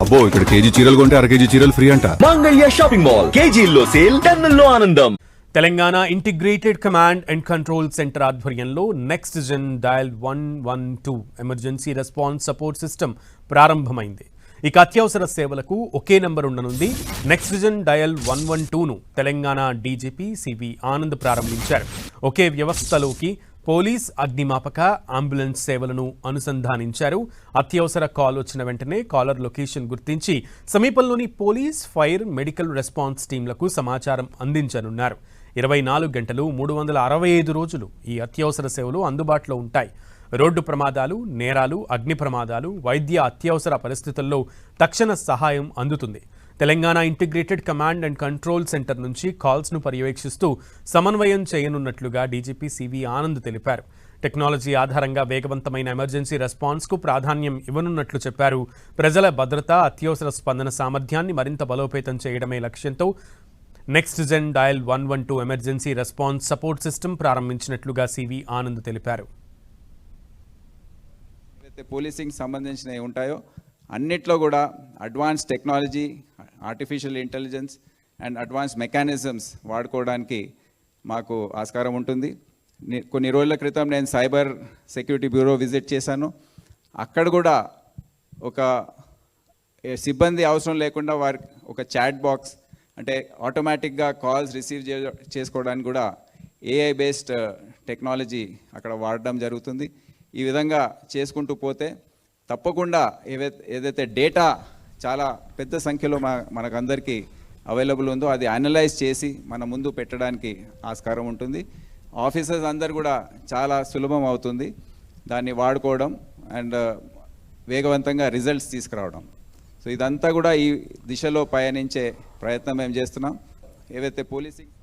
అబ్బో ఇక్కడ కేజీ చీరలు కొంటే అర కేజీ చీరలు ఫ్రీ అంట. మంగళ్య షాపింగ్ మాల్ కేజీల్లో సేల్, టన్నుల్లో ఆనందం. Telangana integrated command and control centre ఆధ్వర్యంలో next gen dial 112 emergency response support system ప్రారంభమైంది. ఇక అత్యవసర సేవలకు ఒకే నెంబర్ ఉండనుంది. నెక్స్ట్ జెన్ డయల్ 112ను తెలంగాణ డీజీపీ సివి ఆనంద్ ప్రారంభించారు. ఒకే వ్యవస్థలోకి పోలీస్, అగ్నిమాపక, అంబులెన్స్ సేవలను అనుసంధానించారు. అత్యవసర కాల్ వచ్చిన వెంటనే కాలర్ లొకేషన్ గుర్తించి సమీపంలోని పోలీస్, ఫైర్, మెడికల్ రెస్పాన్స్ టీంలకు సమాచారం అందించనున్నారు. 24 గంటలు 365 రోజులు ఈ అత్యవసర సేవలు అందుబాటులో ఉంటాయి. రోడ్డు ప్రమాదాలు, నేరాలు, అగ్ని ప్రమాదాలు, వైద్య అత్యవసర పరిస్థితుల్లో తక్షణ సహాయం అందుతుంది. Telangana integrated command and control centre నుంచి కాల్స్ను పర్యవేక్షిస్తూ సమన్వయం చేయనున్నట్లుగా డీజీపీ సివి ఆనంద్ తెలిపారు. టెక్నాలజీ ఆధారంగా వేగవంతమైన ఎమర్జెన్సీ రెస్పాన్స్కు ప్రాధాన్యం ఇవ్వనున్నట్లు చెప్పారు. ప్రజల భద్రత, అత్యవసర స్పందన సామర్థ్యాన్ని మరింత బలోపేతం చేయడమే లక్ష్యంతో next gen dial 112 emergency response support system ప్రారంభించినట్లుగా సివి ఆనంద్ తెలిపారు. పోలీసింగ్ సంబంధించినవి ఉంటాయో అన్నిట్లో కూడా advance technology, artificial intelligence and advance mechanisms వాడుకోవడానికి మాకు ఆస్కారం ఉంటుంది. కొన్ని రోజుల క్రితం నేను సైబర్ సెక్యూరిటీ బ్యూరో విజిట్ చేశాను. అక్కడ కూడా ఒక సిబ్బంది అవసరం లేకుండా వారికి ఒక చాట్ బాక్స్, అంటే ఆటోమేటిక్గా కాల్స్ రిసీవ్ చేసుకోవడానికి కూడా ఏఐ బేస్డ్ టెక్నాలజీ అక్కడ వాడడం జరుగుతుంది. ఈ విధంగా చేసుకుంటూ పోతే తప్పకుండా ఏదైతే డేటా చాలా పెద్ద సంఖ్యలో మనకందరికీ అవైలబుల్ ఉందో అది అనలైజ్ చేసి మన ముందు పెట్టడానికి ఆస్కారం ఉంటుంది. ఆఫీసర్స్ అందరు కూడా చాలా సులభం అవుతుంది దాన్ని వాడుకోవడం అండ్ వేగవంతంగా రిజల్ట్స్ తీసుకురావడం. సో ఇదంతా కూడా ఈ దిశలో పయనించే ప్రయత్నం మేము చేస్తున్నాం. ఏవైతే పోలీసింగ్